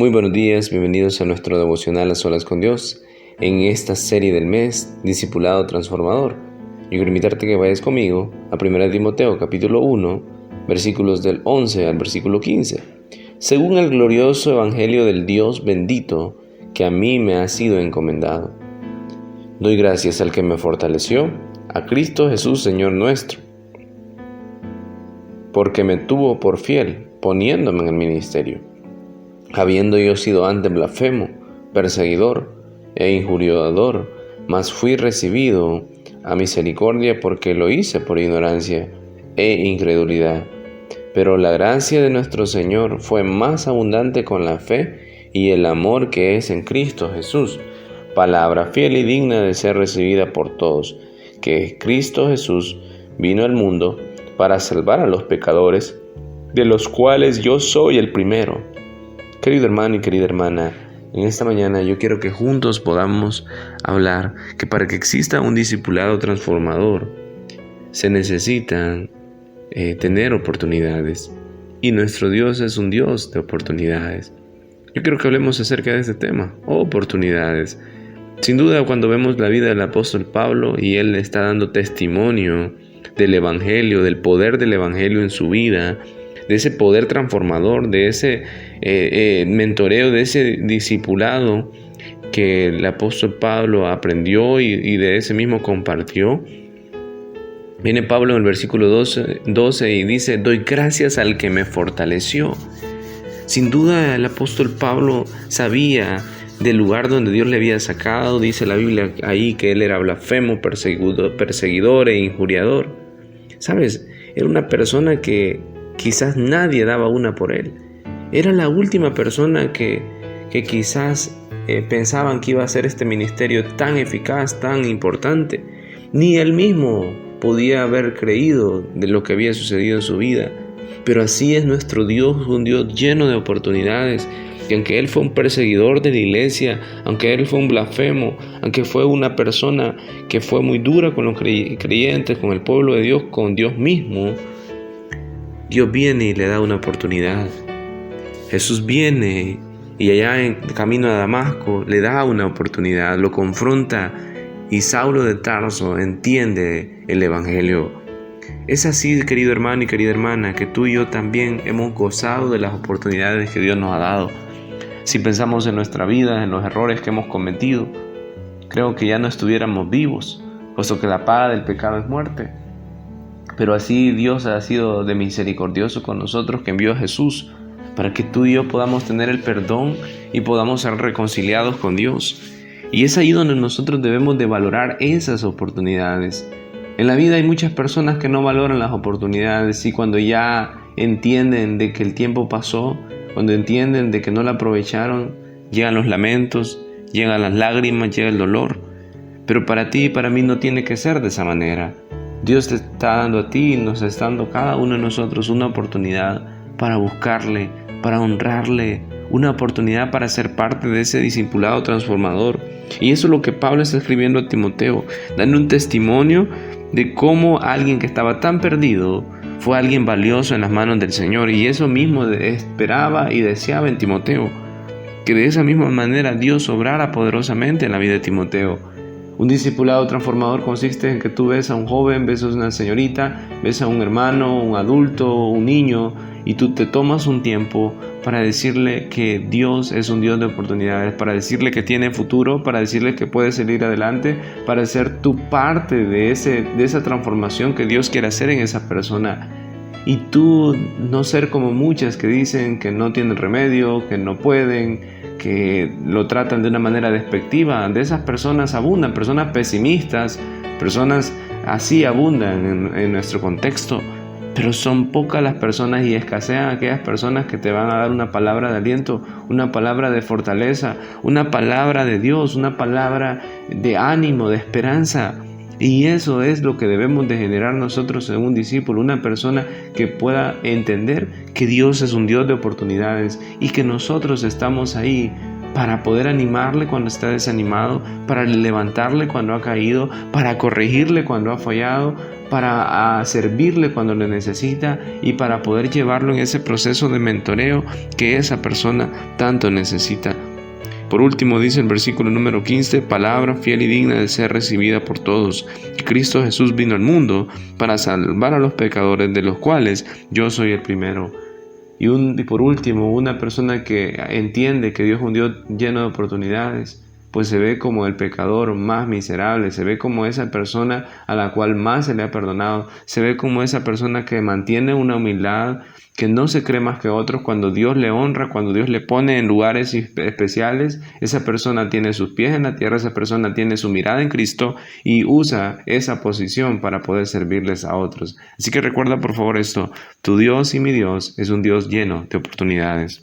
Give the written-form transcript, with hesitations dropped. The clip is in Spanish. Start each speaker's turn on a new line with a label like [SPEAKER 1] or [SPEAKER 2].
[SPEAKER 1] Muy buenos días, bienvenidos a nuestro devocional A Solas con Dios, en esta serie del mes, Discipulado Transformador. Yo quiero invitarte que vayas conmigo a 1 Timoteo capítulo 1, versículos del 11 al versículo 15. Según el glorioso evangelio del Dios bendito, que a mí me ha sido encomendado. Doy gracias al que me fortaleció, a Cristo Jesús Señor nuestro, porque me tuvo por fiel, poniéndome en el ministerio. Habiendo yo sido antes blasfemo, perseguidor e injuriador, mas fui recibido a misericordia porque lo hice por ignorancia e incredulidad. Pero la gracia de nuestro Señor fue más abundante con la fe y el amor que es en Cristo Jesús, palabra fiel y digna de ser recibida por todos, que Cristo Jesús vino al mundo para salvar a los pecadores, de los cuales yo soy el primero. Querido hermano y querida hermana, en esta mañana yo quiero que juntos podamos hablar que para que exista un discipulado transformador se necesitan tener oportunidades, y nuestro Dios es un Dios de oportunidades. Yo quiero que hablemos acerca de este tema, oportunidades. Sin duda, cuando vemos la vida del apóstol Pablo y él está dando testimonio del evangelio, del poder del evangelio en su vida, de ese poder transformador, de ese mentoreo, de ese discipulado que el apóstol Pablo aprendió y de ese mismo compartió. Viene Pablo en el versículo 12 y dice: doy gracias al que me fortaleció. Sin duda el apóstol Pablo sabía del lugar donde Dios le había sacado. Dice la Biblia ahí que él era blasfemo, perseguidor e injuriador. ¿Sabes? Era una persona que quizás nadie daba una por él. Era la última persona que quizás pensaban que iba a hacer este ministerio tan eficaz, tan importante. Ni él mismo podía haber creído de lo que había sucedido en su vida. Pero así es nuestro Dios, un Dios lleno de oportunidades. Que aunque él fue un perseguidor de la iglesia, aunque él fue un blasfemo, aunque fue una persona que fue muy dura con los creyentes, con el pueblo de Dios, con Dios mismo, Dios viene y le da una oportunidad. Jesús viene y allá en camino a Damasco le da una oportunidad, lo confronta y Saulo de Tarso entiende el evangelio. Es así, querido hermano y querida hermana, que tú y yo también hemos gozado de las oportunidades que Dios nos ha dado. Si pensamos en nuestra vida, en los errores que hemos cometido, creo que ya no estuviéramos vivos, puesto que la paga del pecado es muerte. Pero así Dios ha sido de misericordioso con nosotros, que envió a Jesús para que tú y yo podamos tener el perdón y podamos ser reconciliados con Dios. Y es ahí donde nosotros debemos de valorar esas oportunidades. En la vida hay muchas personas que no valoran las oportunidades, y cuando ya entienden de que el tiempo pasó, cuando entienden de que no la aprovecharon, llegan los lamentos, llegan las lágrimas, llega el dolor. Pero para ti y para mí no tiene que ser de esa manera. Dios te está dando a ti y nos está dando a cada uno de nosotros una oportunidad para buscarle, para honrarle, una oportunidad para ser parte de ese discipulado transformador. Y eso es lo que Pablo está escribiendo a Timoteo, dando un testimonio de cómo alguien que estaba tan perdido fue alguien valioso en las manos del Señor. Y eso mismo esperaba y deseaba en Timoteo, que de esa misma manera Dios obrara poderosamente en la vida de Timoteo. Un discipulado transformador consiste en que tú ves a un joven, ves a una señorita, ves a un hermano, un adulto, un niño, y tú te tomas un tiempo para decirle que Dios es un Dios de oportunidades, para decirle que tiene futuro, para decirle que puede salir adelante, para ser tu parte de esa transformación que Dios quiere hacer en esa persona. Y tú no ser como muchas que dicen que no tienen remedio, que no pueden, que lo tratan de una manera despectiva. De esas personas abundan, personas pesimistas, personas así abundan en nuestro contexto. Pero son pocas las personas y escasean aquellas personas que te van a dar una palabra de aliento, una palabra de fortaleza, una palabra de Dios, una palabra de ánimo, de esperanza. Y eso es lo que debemos de generar nosotros en un discípulo, una persona que pueda entender que Dios es un Dios de oportunidades y que nosotros estamos ahí para poder animarle cuando está desanimado, para levantarle cuando ha caído, para corregirle cuando ha fallado, para servirle cuando le necesita y para poder llevarlo en ese proceso de mentoreo que esa persona tanto necesita. Por último, dice el versículo número 15, palabra fiel y digna de ser recibida por todos. Cristo Jesús vino al mundo para salvar a los pecadores, de los cuales yo soy el primero. Y por último, una persona que entiende que Dios es un Dios lleno de oportunidades, pues se ve como el pecador más miserable, se ve como esa persona a la cual más se le ha perdonado, se ve como esa persona que mantiene una humildad, que no se cree más que otros. Cuando Dios le honra, cuando Dios le pone en lugares especiales, esa persona tiene sus pies en la tierra, esa persona tiene su mirada en Cristo y usa esa posición para poder servirles a otros. Así que recuerda por favor esto, tu Dios y mi Dios es un Dios lleno de oportunidades.